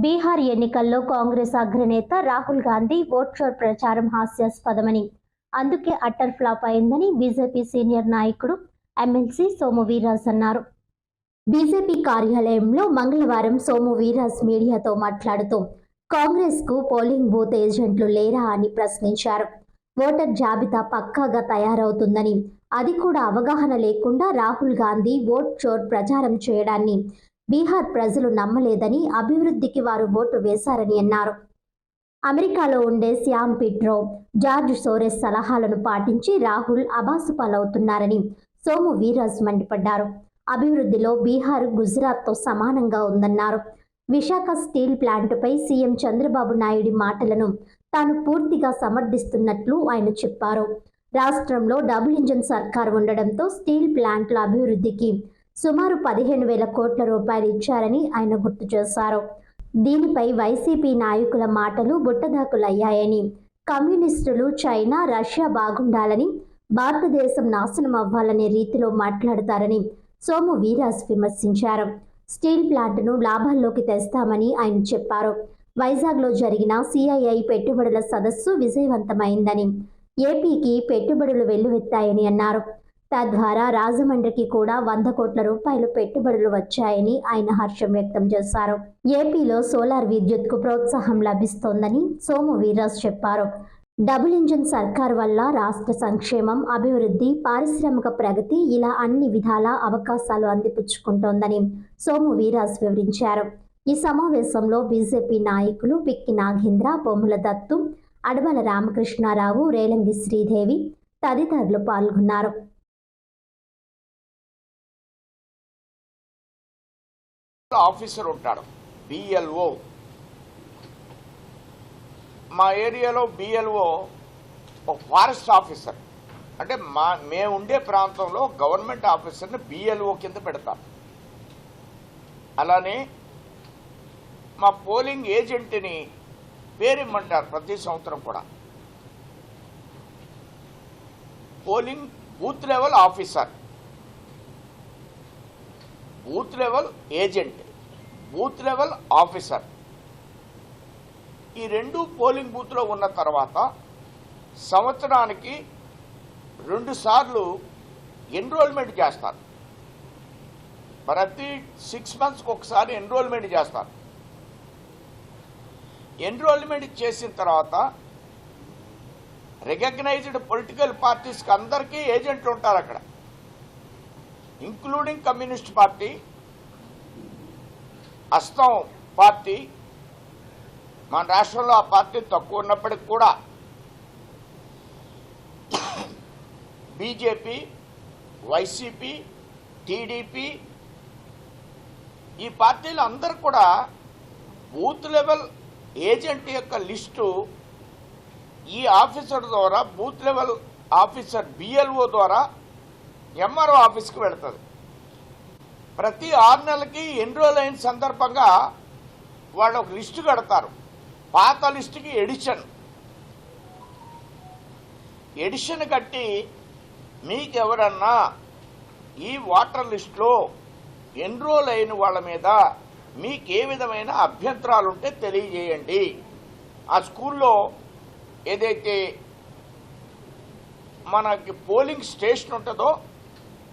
బీహార్ ఎన్నికల్లో కాంగ్రెస్ అగ్రనేత రాహుల్ గాంధీ ఓట్ షోర్ ప్రచారం హాస్యాస్పదమని, అందుకే అట్టర్ ఫ్లాప్ అయిందని బీజేపీ సీనియర్ నాయకుడు ఎమ్మెల్సీ సోము వీర్రాజ్ అన్నారు. బీజేపీ కార్యాలయంలో మంగళవారం సోము వీర్రాజ్ మీడియాతో మాట్లాడుతూ కాంగ్రెస్కు పోలింగ్ బూత్ ఏజెంట్లు లేరా అని ప్రశ్నించారు. ఓటర్ జాబితా పక్కాగా తయారవుతుందని, అది కూడా అవగాహన లేకుండా రాహుల్ గాంధీ ఓట్ షోర్ ప్రచారం చేయడాన్ని బీహార్ ప్రజలు నమ్మలేదని, అభివృద్ధికి వారు ఓటు వేశారని అన్నారు. అమెరికాలో ఉండే శ్యామ్ పిట్రో, జార్జ్ సోరెస్ సలహాలను పాటించి రాహుల్ అబాసుపాలవుతున్నారని సోము వీర్రాజ్ మండిపడ్డారు. అభివృద్ధిలో బీహార్ గుజరాత్తో సమానంగా ఉందన్నారు. విశాఖ స్టీల్ ప్లాంటుపై సీఎం చంద్రబాబు నాయుడి మాటలను తాను పూర్తిగా సమర్థిస్తున్నట్లు ఆయన చెప్పారు. రాష్ట్రంలో డబుల్ ఇంజన్ సర్కార్ ఉండడంతో స్టీల్ ప్లాంట్ల అభివృద్ధికి సుమారు 15,000 కోట్ల రూపాయలు ఇచ్చారని ఆయన గుర్తు చేశారు. దీనిపై వైసీపీ నాయకుల మాటలు బుట్టదాకులయ్యాయని, కమ్యూనిస్టులు చైనా, రష్యా బాగుండాలని, భారతదేశం నాశనం అవ్వాలనే రీతిలో మాట్లాడతారని సోము వీర్రాజ్ విమర్శించారు. స్టీల్ ప్లాంట్ను లాభాల్లోకి తెస్తామని ఆయన చెప్పారు. వైజాగ్లో జరిగిన సిఐఐ పెట్టుబడుల సదస్సు విజయవంతమైందని, ఏపీకి పెట్టుబడులు వెల్లువెత్తాయని అన్నారు. తద్వారా రాజమండ్రికి కూడా 100 కోట్ల రూపాయలు పెట్టుబడులు వచ్చాయని ఆయన హర్షం వ్యక్తం చేశారు. ఏపీలో సోలార్ విద్యుత్కు ప్రోత్సాహం లభిస్తోందని సోము వీర్రాజ్ చెప్పారు. డబుల్ ఇంజన్ సర్కార్ వల్ల రాష్ట్ర సంక్షేమం, అభివృద్ధి, పారిశ్రామిక ప్రగతి ఇలా అన్ని విధాల అవకాశాలు అందిపుచ్చుకుంటోందని సోము వీర్రాజ్ వివరించారు. ఈ సమావేశంలో బీజేపీ నాయకులు పిక్కి నాగేంద్ర, బొమ్మల దత్తు, అడవల రామకృష్ణారావు, రేలంగి శ్రీదేవి తదితరులు పాల్గొన్నారు. ఆఫీసర్ ఉంటాడు, బిఎల్ఓ. మా ఏరియాలో బిఎల్ఓ ఒక ఫారెస్ట్ ఆఫీసర్, అంటే మేము ఉండే ప్రాంతంలో గవర్నమెంట్ ఆఫీసర్ని బిఎల్ఓ కింద పెడతాం. అలానే మా పోలింగ్ ఏజెంట్ని పేరిమ్మంటారు ప్రతి సంవత్సరం కూడా. Polling booth level officer, booth level agent, booth level officer, ఈ రెండు పోలింగ్ బూత్లో ఉన్న తర్వాత సంవత్సరానికి 2 సార్లు ఎన్రోల్మెంట్ చేస్తారు. ప్రతి 6 మంత్స్కి ఒకసారి ఎన్రోల్మెంట్ చేస్తారు. ఎన్రోల్మెంట్ చేసిన తర్వాత రికగ్నైజ్డ్ పొలిటికల్ పార్టీస్కి అందరికీ ఏజెంట్లు ఉంటారు అక్కడ, ఇంక్లూడింగ్ కమ్యూనిస్ట్ పార్టీ, అస్తం పార్టీ. మన రాష్ట్రంలో ఆ పార్టీ తక్కువ ఉన్నప్పటికి కూడా బీజేపీ, వైసీపీ, టీడీపీ ఈ పార్టీలు అందరూ కూడా బూత్ లెవెల్ ఏజెంట్ యొక్క లిస్టు ఈ ఆఫీసర్ ద్వారా, బూత్ లెవెల్ ఆఫీసర్ బిఎల్ఓ ద్వారా ఎంఆర్ఓ ఆఫీస్కి వెళుతుంది. ప్రతి 6 నెలలకి ఎన్రోల్ అయిన సందర్భంగా వాళ్ళు ఒక లిస్టు కడతారు. పాత లిస్టుకి ఎడిషన్ కట్టి మీకు ఎవరన్నా ఈ వాటర్ లిస్టులో ఎన్రోల్ అయిన వాళ్ళ మీద మీకు ఏ విధమైన అభ్యంతరాలు ఉంటే తెలియజేయండి. ఆ స్కూల్లో ఏదైతే మనకి పోలింగ్ స్టేషన్ ఉంటుందో,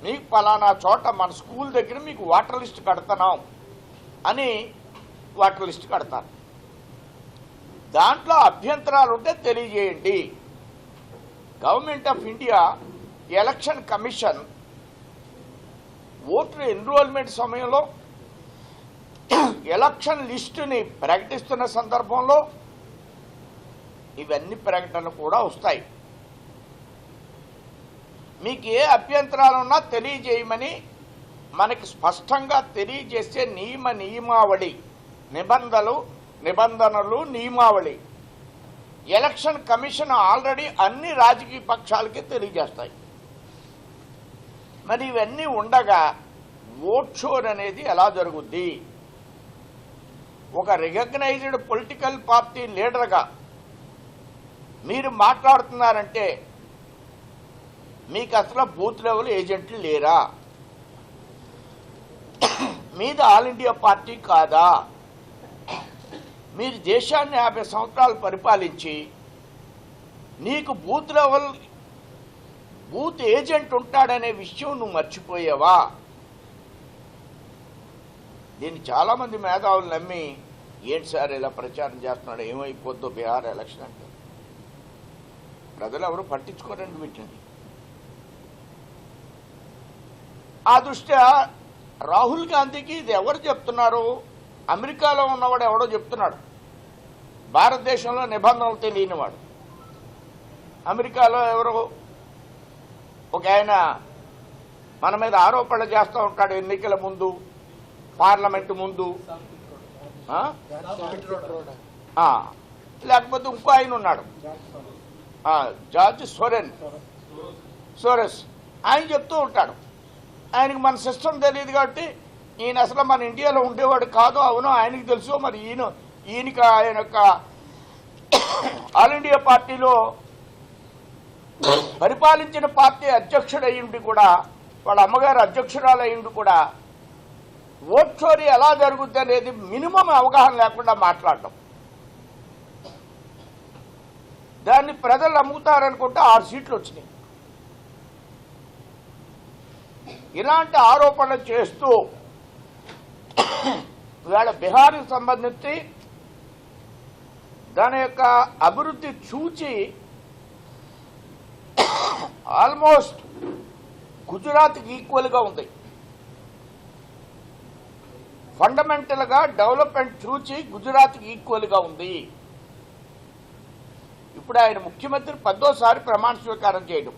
మీకు పలానా చోట మన స్కూల్ దగ్గర మీకు వాటర్ లిస్ట్ కడతాం అని వాటర్ లిస్ట్ కడతారు. దాంట్లో అభ్యంతరాలు ఉంటే తెలియజేయండి. Government of India election commission voter enrolment సమయంలో ఎలక్షన్ లిస్టుని ప్రకటిస్తున్న సందర్భంలో ఇవన్నీ ప్రకటనలు కూడా వస్తాయి. మీకు ఏ అభ్యంతరాలున్నా తెలియజేయమని మనకి స్పష్టంగా తెలియజేసే నియమావళి, నిబంధనలు నియమావళి ఎలక్షన్ కమిషన్ ఆల్రెడీ అన్ని రాజకీయ పక్షాలకి తెలియజేస్తాయి. మరి ఇవన్నీ ఉండగా ఓట్ షోర్ అనేది ఎలా జరుగుద్ది? ఒక రికగ్నైజ్డ్ పొలిటికల్ పార్టీ లీడర్గా మీరు మాట్లాడుతున్నారంటే మీకు అసలు బూత్ లెవెల్ ఏజెంట్లు లేరా? మీది ఆల్ ఇండియా పార్టీ కాదా? మీరు దేశాన్ని 50 సంవత్సరాలు పరిపాలించి నీకు బూత్ లెవెల్ బూత్ ఏజెంట్ ఉంటాడనే విషయం నువ్వు మర్చిపోయావా? దీన్ని చాలామంది మేధావులు నమ్మి ఏంటి సార్ ఇలా ప్రచారం చేస్తున్నాడు, ఏమైపోద్దో బీహార్ ఎలక్షన్ అంటే. ప్రజలు ఎవరు పట్టించుకోరండి వీటిని. ఆ దృష్ట్యా రాహుల్ గాంధీకి ఇది ఎవరు చెప్తున్నారు? అమెరికాలో ఉన్నవాడు ఎవడో చెప్తున్నాడు, భారతదేశంలో నిబంధనలు తెలియనివాడు. అమెరికాలో ఎవరో ఒక ఆయన మన మీద ఆరోపణలు చేస్తూ ఉంటాడు, ఎన్నికల ముందు, పార్లమెంటు ముందు. లేకపోతే ఇంకో ఆయన ఉన్నాడు, జార్జ్ సోరెస్. ఆయన చెప్తూ ఉంటాడు, ఆయనకి మన సిస్టమ్ తెలియదు కాబట్టి ఈయన అసలు మన ఇండియాలో ఉండేవాడు కాదు. అవును, ఆయనకి తెలుసు. మరి ఈయనకి ఆయన యొక్క ఆల్ ఇండియా పార్టీలో పరిపాలించిన పార్టీ అధ్యక్షుడు అయ్యిండి కూడా, వాళ్ళ అమ్మగారు అధ్యక్షురాలు అయ్యిండి కూడా ఓట్ చోరీ ఎలా జరుగుద్ది అనేది మినిమం అవగాహన లేకుండా మాట్లాడటం. దాన్ని ప్రజలు నమ్ముతారనుకుంటే 6 సీట్లు వచ్చినాయి. ఇలాంటి ఆరోపణలు చేస్తూ ఇవాళ బీహార్కి సంబంధించి దాని యొక్క అభివృద్ధి చూచి ఆల్మోస్ట్ గుజరాత్కి ఈక్వల్గా ఉంది. ఫండమెంటల్గా డెవలప్మెంట్ చూచి గుజరాత్కి ఈక్వల్గా ఉంది. ఇప్పుడు ఆయన ముఖ్యమంత్రి 10వ ప్రమాణ స్వీకారం చేయడం.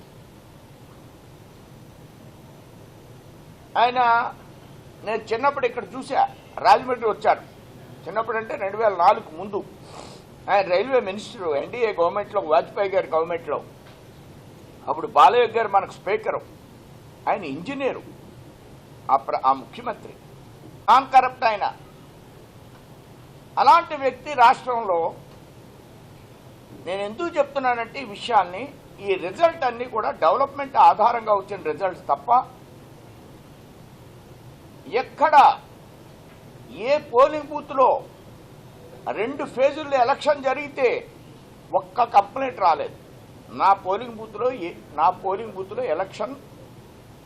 ఆయన నేను చిన్నప్పుడు ఇక్కడ చూసా, రాజమండ్రి వచ్చాడు. చిన్నప్పుడు అంటే 2004 ముందు. ఆయన రైల్వే మినిస్టరు ఎన్డీఏ గవర్నమెంట్లో, వాజ్పేయి గారి గవర్నమెంట్లో. అప్పుడు బాలయ్య గారు మనకు స్పీకరు. ఆయన ఇంజనీరు, ఆ ముఖ్యమంత్రి, నాన్ కరప్ట్ ఆయన. అలాంటి వ్యక్తి రాష్ట్రంలో నేను ఎందుకు చెప్తున్నానంటే ఈ విషయాన్ని, ఈ రిజల్ట్ అన్నీ కూడా డెవలప్మెంట్ ఆధారంగా వచ్చిన రిజల్ట్స్ తప్ప ఎక్కడ ఏ పోలింగ్ బూత్లో 2 ఫేజుల్లో ఎలక్షన్ జరిగితే ఒక్క కంప్లైంట్ రాలేదు. నా పోలింగ్ బూత్లో ఎలక్షన్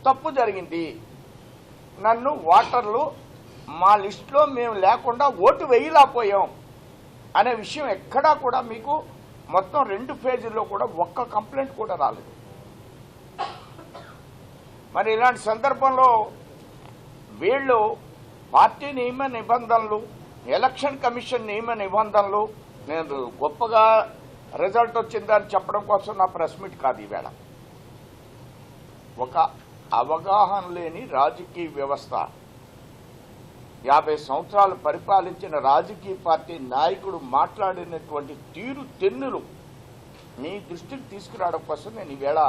తప్పు జరిగింది, నన్ను ఓటర్లు మా లిస్టులో మేము లేకుండా ఓటు వేయలేకపోయాం అనే విషయం ఎక్కడా కూడా మీకు మొత్తం 2 ఫేజుల్లో కూడా ఒక్క కంప్లైంట్ కూడా రాలేదు. మరి ఇలాంటి సందర్భంలో వీళ్ళు పార్టీ నియమ నిబంధనలు, ఎలక్షన్ కమిషన్ నియమ నిబంధనలు, నేను గొప్పగా రిజల్ట్ వచ్చిందని చెప్పడం కోసం నా ప్రెస్ మీట్ కాదు ఈవేళ. ఒక అవగాహన లేని రాజకీయ వ్యవస్థ, 50 సంవత్సరాలు పరిపాలించిన రాజకీయ పార్టీ నాయకుడు మాట్లాడినటువంటి తీరు తెన్నులు మీ దృష్టికి తీసుకురావడం కోసం నేను ఈవేళ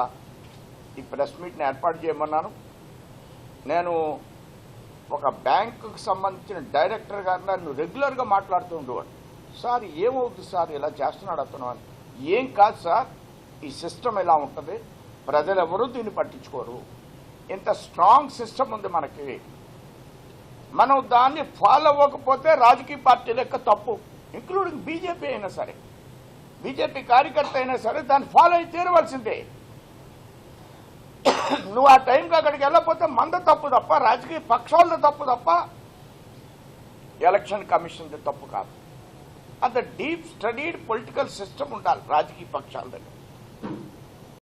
ఈ ప్రెస్ మీట్ని ఏర్పాటు చేయమన్నాను. నేను ఒక బ్యాంకుకు సంబంధించిన డైరెక్టర్ గారు నన్ను రెగ్యులర్గా మాట్లాడుతూ ఉండేవాడు, సార్ ఏమవుతుంది సార్ ఇలా చేస్తున్నాడు అతను అని. ఏం కాదు సార్, ఈ సిస్టమ్ ఇలా ఉంటుంది, ప్రజలు ఎవరూ దీన్ని పట్టించుకోరు. ఇంత స్ట్రాంగ్ సిస్టమ్ ఉంది మనకి, మనం దాన్ని ఫాలో అవ్వకపోతే రాజకీయ పార్టీల యొక్క తప్పు, ఇంక్లూడింగ్ బీజేపీ అయినా సరే, బీజేపీ కార్యకర్త అయినా సరే దాన్ని ఫాలో అయి తీరవలసిందే. నువ్వు ఆ టైంకి అక్కడికి వెళ్ళకపోతే మంద తప్పు తప్ప, రాజకీయ పక్షాలతో తప్పు తప్ప ఎలక్షన్ కమిషన్ది తప్పు కాదు. అంత డీప్ స్టడీడ్ పొలిటికల్ సిస్టమ్ ఉండాలి రాజకీయ పక్షాల దగ్గర.